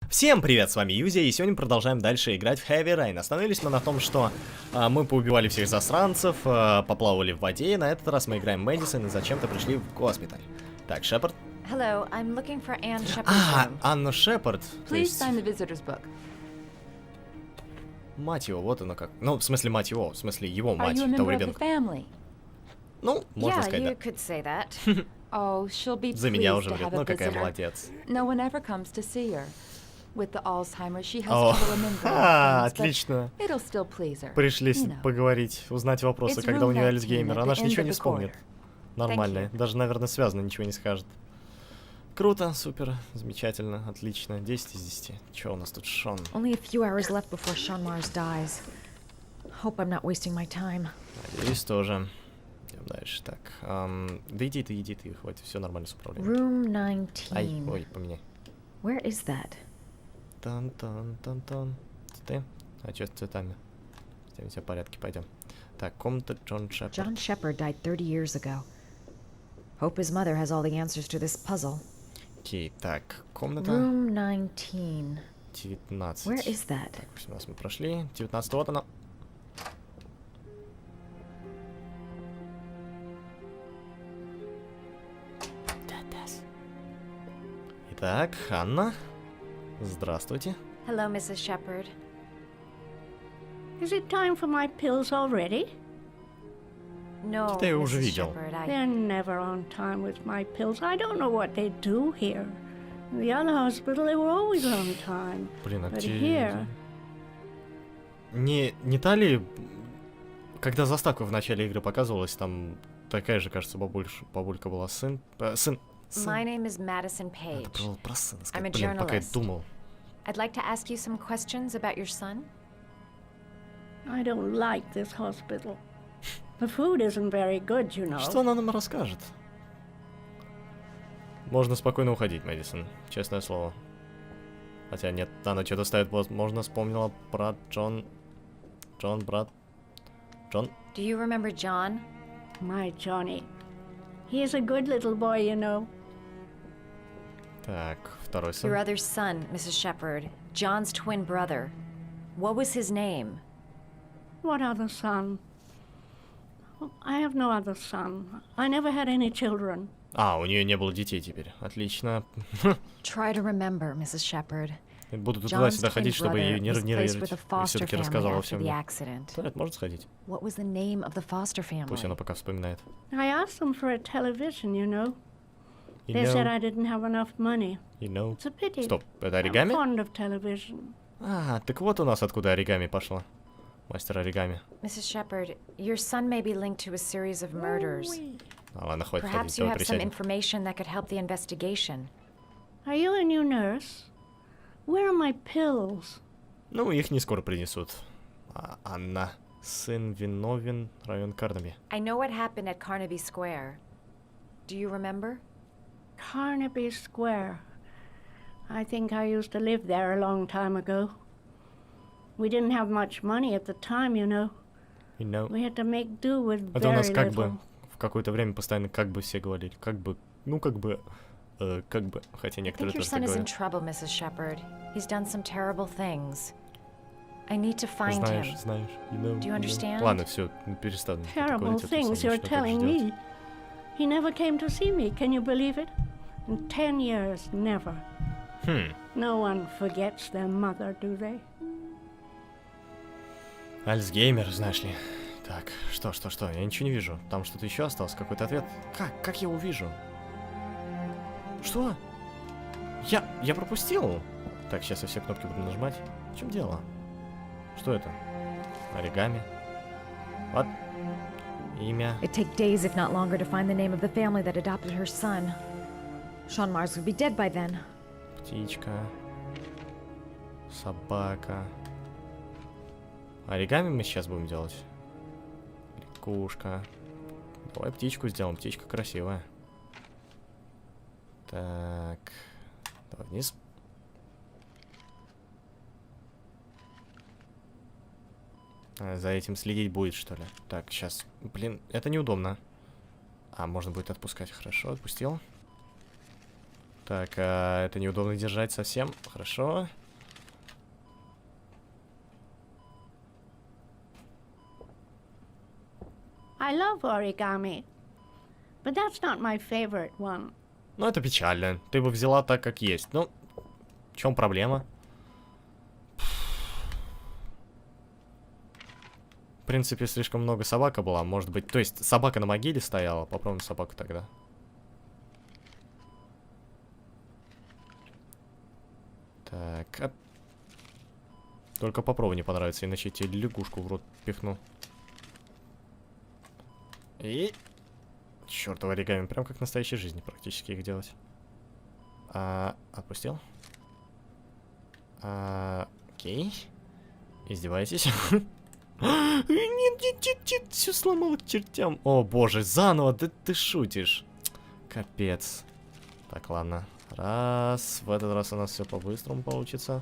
Всем привет, с вами Юзи, и сегодня продолжаем дальше играть в Heavy Rain. Остановились мы на том, что мы поубивали всех засранцев, поплавали в воде, и на этот раз мы играем Мэдисон и зачем-то пришли в госпиталь. Так, Шепард. Hello, I'm looking for Anne Shepard's room. Анна Шепард. Please sign the visitor's book. Мать его, вот она как. Ну, в смысле мать его, в смысле его мать, Are you a того member of the ребенка. family? Ну, можно Yeah, сказать, you да. could say that. Oh, she'll be За меня pleased уже to врет, have a ну какая visitor. молодец. No one ever comes to see her. With the Alzheimer's, she has О, trouble remembering things, отлично. but it'll still please her. Пришли You know. поговорить, узнать вопросы, It's когда у room нее 19 Альцгеймер. at Она the ж end ничего of не the вспомнит. Нормально. Даже, наверное, связано, ничего не скажет. Круто, супер, замечательно, отлично. 10 из 10. Че у нас тут, Шон? Only a few hours left before Sean Mars dies. Hope I'm not wasting my time. Надеюсь, тоже. Идем дальше. Так, да иди ты, хватит, все нормально с управлением. Room 19. Ай, ой, поменяй. Where is that? Тан-тан-тан-тан. Ты? А что с цветами? С теми все в порядке, пойдем. Так, комната Джон Шепард. John Shepard died 30 years ago. Hope his mother has all the answers to this puzzle. Окей, так, комната Room 19. 19. Where is that? Так, 18 мы прошли. 19, вот она. Итак, Анна. Здравствуйте. Hello, Mrs. Shepard. Is it time for my pills already? No, Ты её уже Mrs. видел. Shepard, They're never on time with my pills. I don't know what they do here. In the other hospital, they were always on time. Блин, а But где... here, Не та ли, когда заставка в начале игры показывалась, там такая же, кажется, бабулька была, сын. My name is Madison Page. Это было про сына I'm сказать, a блин, пока я journalist. думал. I'd like to ask you some questions about your son. I don't like this hospital. The food isn't very good, you know. Что она нам расскажет? Можно спокойно уходить, Мэдисон, честное слово. Хотя нет, она что-то ставит, возможно, вспомнила про Джон, брат. Джон? Do you remember John? My Johnny. He is a good little boy, you know. Так, второй сын. Your other son, Mrs. Shepard. John's twin brother. What was his name? What other son? Oh, I have no other son. I never had any children. А, у нее не было детей теперь. Отлично. Try to remember, Mrs. Shepard. Буду John's туда-сюда twin ходить, чтобы brother ее не was placed нервировать. with a И foster все-таки family рассказала after всем. the accident. Туалет может сходить? What was the name of the foster Пусть она family? пока вспоминает. I asked them for a television, you know. You They said know, I didn't have enough money. you know. It's a pity. Стоп, это I'm оригами? fond of television. А, так вот у нас откуда оригами пошло. Мастер оригами. Mrs. Shepard, your son may be linked to a series of murders. А, ладно, хватит ходить, Perhaps you давай have some присядем. information that could help the investigation. Are you a new nurse? Where are my pills? Ну, их не скоро принесут. А, Анна. Сын виновен, район Карнаби. I know what happened at Carnaby Square. Do you remember? Carnaby Square. I think I used to live there a long time ago. We didn't have much money at the time, you know. You know. We had to make do with Это у нас very как little. бы в какое-то время постоянно как бы все говорили. Как бы, ну как бы, хотя I некоторые think your тоже так son is in говорят. trouble, Mrs. Shepard. He's done some terrible things. I need to find Знаешь, him. you know, Do you understand? Ладно, все, перестану. Terrible things you're telling me. He never came to see me, can you believe it? In 10 years, never. No one forgets their mother, do they? Альцгеймер, знаешь ли. Так, что? Я ничего не вижу. Там что-то еще осталось? Какой-то ответ? Как я увижу? Что? Я пропустил? Так, сейчас я все кнопки буду нажимать. В чем дело? Что это? Оригами. Вот. Имя. It'd take days, if not longer, to find the name of the family that adopted her son. Sean Mars would be dead by then. Птичка. Собака. Оригами мы сейчас будем делать. Кукушка. Давай птичку сделаем. Птичка красивая. Так. Давай вниз. За этим следить будет, что ли? Так, сейчас. Блин, это неудобно. А, можно будет отпускать. Хорошо, отпустил. Так, это неудобно держать совсем. Хорошо. I love origami, but that's not my favorite one. Ну, это печально. Ты бы взяла так, как есть. Ну, в чем проблема? В принципе, слишком много собака была, может быть. То есть, собака на могиле стояла. Попробуем собаку тогда. Так. Только попробуй, не понравится, иначе я тебе лягушку в рот пихну. И... Чёртова оригами, прям как в настоящей жизни практически их делать. Отпустил? Окей. Издеваетесь? Нет, все сломало к чертям. О боже, заново, да ты шутишь. Капец. Так, ладно. Раз. В этот раз у нас все по-быстрому получится.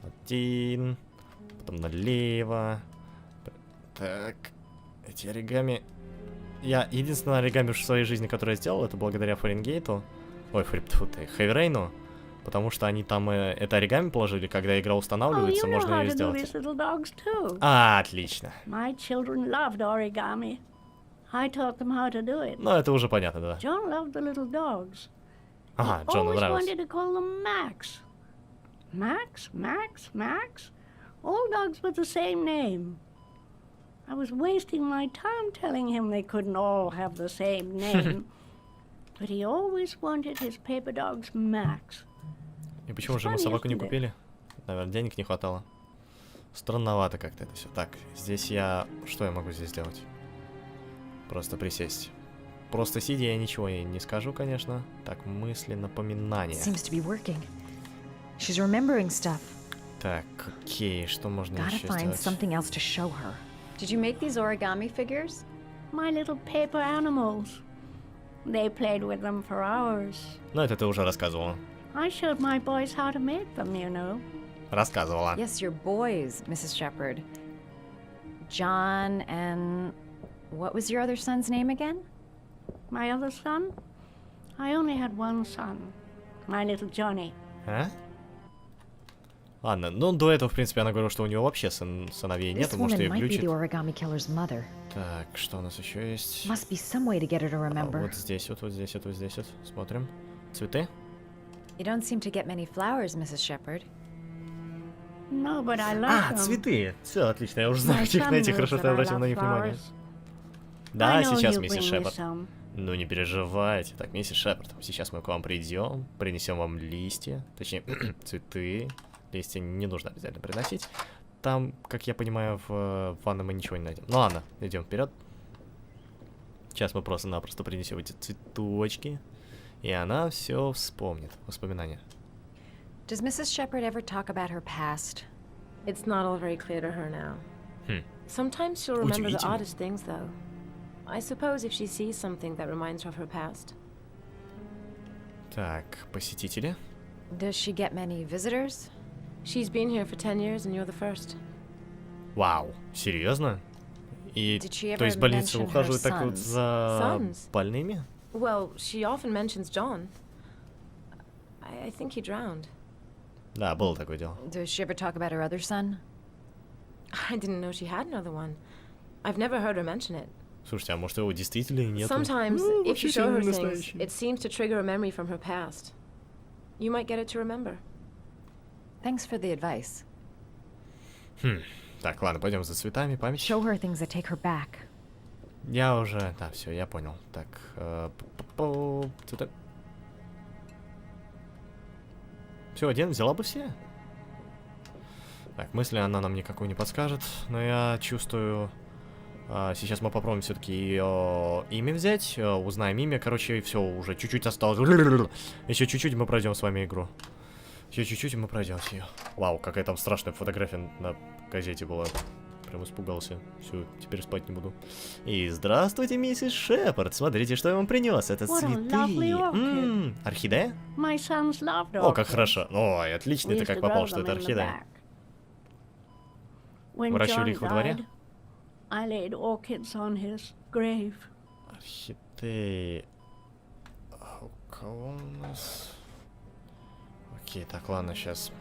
Один. Потом налево. Так. Эти оригами... Я единственное оригами в своей жизни, которое я сделал, это благодаря Фаренгейту. Ой, Хэви Рейну. Потому что они там это оригами положили, когда игра устанавливается, можно ее сделать. Отлично. My children loved origami. I taught them how to do it. Ну, это уже понятно, да. John loved the little dogs. Ага, Джону нравилось. He always wanted to call them Max. Max, Max, Max. All dogs with the same name. I was wasting my time telling him they couldn't all have the same name. But he always wanted his paper dogs Max. И почему же мы собаку не купили? Наверное, денег не хватало. Странновато как-то это все. Так, здесь я... Что я могу здесь сделать? Просто присесть. Просто сидя я ничего не скажу, конечно. Так, мысли, напоминания. Так, окей, что можно еще сделать? Did you make these origami figures? My little paper animals. They played with them for hours. Ну, это ты уже рассказывала. I showed my boys how to make them, you know. Рассказывала. Yes, your boys, Mrs. Shepherd. John and... What was your other son's name again? My other son? I only had one son. My little Johnny. А? Ладно, ну до этого, в принципе, она говорила, что у него вообще сыновей нет, может ее глючит. Так, что у нас еще есть? Вот здесь вот, вот здесь вот, вот здесь вот. Смотрим. Цветы? You don't seem to get many flowers, Mrs. Shepherd. No, but I like them. Цветы! Все, отлично, я уже знаю, как их найти, хорошо, что я обратил на них внимание. Да, сейчас, миссис Шепард. Ну не переживайте. Так, миссис Шепард, сейчас мы к вам придем, принесем вам листья, точнее, цветы. Листья не нужно обязательно приносить. Там, как я понимаю, в ванной мы ничего не найдем. Ну ладно, идем вперед. Сейчас мы просто-напросто принесем эти цветочки. И она все вспомнит. Воспоминания. Does Mrs. Shepherd ever talk about her past? It's not all very clear to her now. Sometimes she'll remember the oddest things, though. I suppose if she sees something that reminds her of her past. Так, посетители. Does she get many visitors? She's been here for 10 years, and you're the first. Вау, серьезно? И, то есть больница ухаживает так вот за больными? Well, she often mentions John. I think he drowned. Да, было такое дело. Does she ever talk about her other son? I didn't know she had another one. I've never heard her mention it. Слушайте, а может его действительно нет? Sometimes, if you show her things, it seems to trigger a memory from her past. You might get it to remember. Thanks for the advice. Так, ладно, пойдем за цветами, память. Show her things that take her back. Я уже... Да, все, я понял. Так, цветы. Все, один, взяла бы все. Так, мысли она нам никакой не подскажет, но я чувствую... Сейчас мы попробуем все-таки ее имя взять, узнаем имя. Короче, все, уже чуть-чуть осталось. Еще чуть-чуть мы пройдем с вами игру. Еще чуть-чуть мы пройдем ее. Вау, какая там страшная фотография на газете была. Прям испугался. Все, теперь спать не буду. И здравствуйте, миссис Шепард. Смотрите, что я вам принес. Это цветы. Орхидея? О, как хорошо. Ой, отлично ты как попал, что это орхидея. Выращивали их во дворе? Орхидеи. А у кого у нас... Окей, так, ладно, сейчас.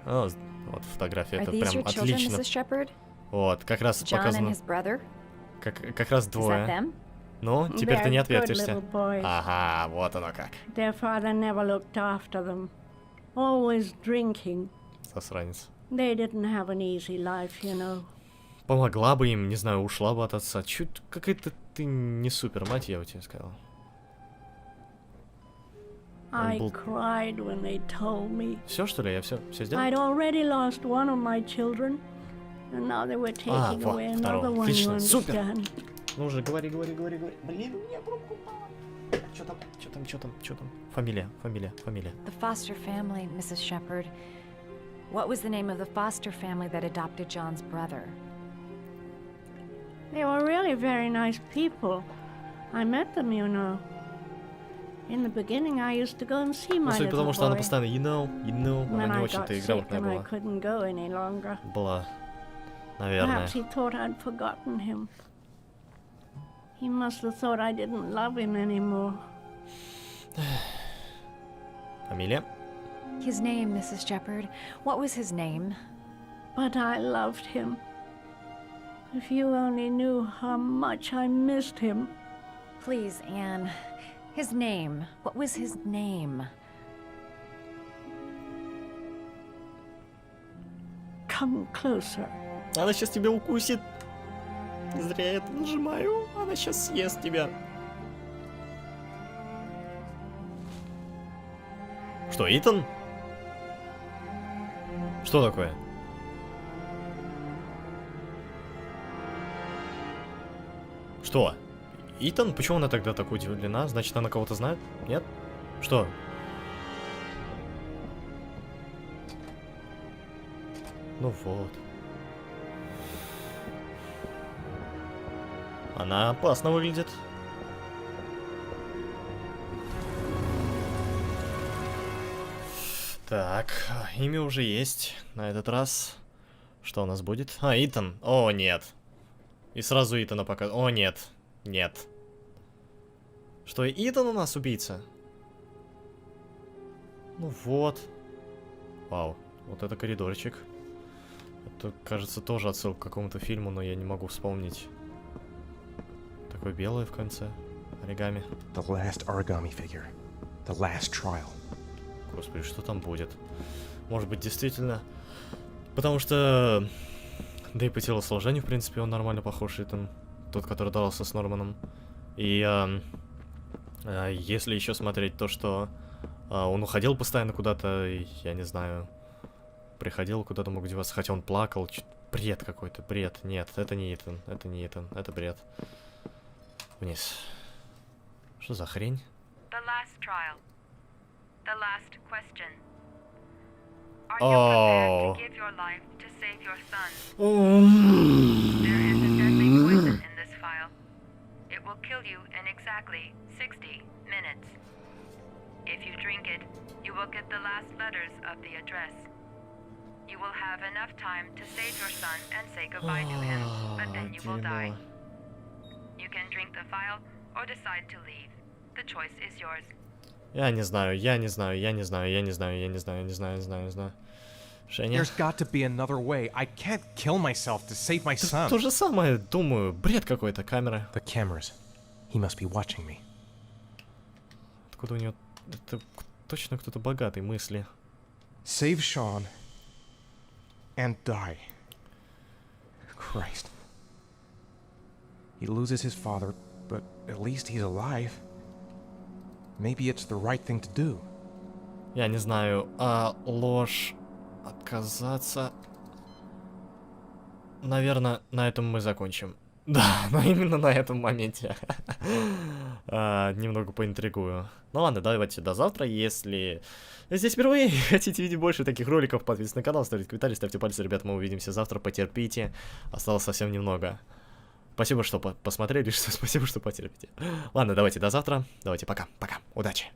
О, вот фотография, Are это these прям your children, отлично. Mrs. Shepherd? Вот, как раз John and показано. his brother? Как раз Is that двое. them? Ну, теперь ты не They're good отвертишься. little boys. Ага, вот оно как. Their father never looked after them. Always drinking. Засранец. They didn't have an easy life, you know. Помогла бы им, не знаю, ушла бы от отца. Чуть какая-то ты не супер мать, я бы тебе сказал. I был- cried when they told me. Все, что ли? Я все сделал? I'd already lost one of my children, and now they were taking вот, away второго. another one, you Отлично, супер. understand? Ну уже, говори. Блин, у меня пробку упала. Что там? Фамилия. The foster family, Mrs. Shepherd. What was the name of the foster family that adopted John's brother? They were really very nice people. I met them, you know. In the beginning, I used to go and see Ну, my судя по little тому, что она boy. постоянно, you know, When она I не got очень-то sick грамотная and I была. couldn't go any longer. Была, наверное. Perhaps he thought I'd forgotten him. He must have thought I didn't love him anymore. Фамилия? His name, Mrs. Shepherd. What was his name? But I loved him. If you only knew how much I missed him. Please, Anne. His name. What was his name? Come closer. Она сейчас тебя укусит. Зря я это нажимаю. Она сейчас съест тебя. Что, Итан? Что такое? Что? Итан? Почему она тогда так удивлена? Значит, она кого-то знает? Нет? Что? Ну вот. Она опасно выглядит. Так, имя уже есть. На этот раз. Что у нас будет? А, Итан. О, нет. И сразу Итана показывают. О, нет. Нет. Что, Итан у нас убийца? Ну вот. Вау. Вот это коридорчик. Это, кажется, тоже отсылка к какому-то фильму, но я не могу вспомнить. Такое белое в конце. Оригами. The last origami figure. The last trial. Господи, что там будет? Может быть, действительно... Потому что... Да и по телосложению, в принципе, он нормально похож, Итан. Тот, который дрался с Норманом. И если еще смотреть то, что он уходил постоянно куда-то, я не знаю, приходил куда-то, мог деваться, хотя он плакал. Бред какой-то, бред. Нет, это не Итан, это бред. Вниз. Что за хрень? The last trial. The last question. Are you Oh. prepared to give your life to save your son? There is a deadly poison in this file. It will kill you in exactly 60 minutes. If you drink it, you will get the last letters of the address. You will have enough time to save your son and say goodbye to him, but then you will die. You can drink the file or decide to leave. The choice is yours. Я не знаю. Женя? There's got to be another way. I can't kill myself to save my son. То же самое, думаю. Бред какой-то, камера. The cameras. He must be watching me. Откуда у него... Это точно кто-то богатый, мысли. Save Sean and die. Christ. He loses his father, but at least he's alive. Maybe it's the right thing to do. Я не знаю. Ложь... Отказаться... Наверное, на этом мы закончим. Да, но именно на этом моменте. Немного поинтригую. Ну ладно, давайте до завтра. Если здесь впервые хотите видеть больше таких роликов, подписывайтесь на канал, ставьте комментарии, ставьте пальцы. Ребята, мы увидимся завтра. Потерпите. Осталось совсем немного. Спасибо, что посмотрели. Спасибо, что потерпите. Ладно, давайте до завтра. Давайте пока. Пока. Удачи.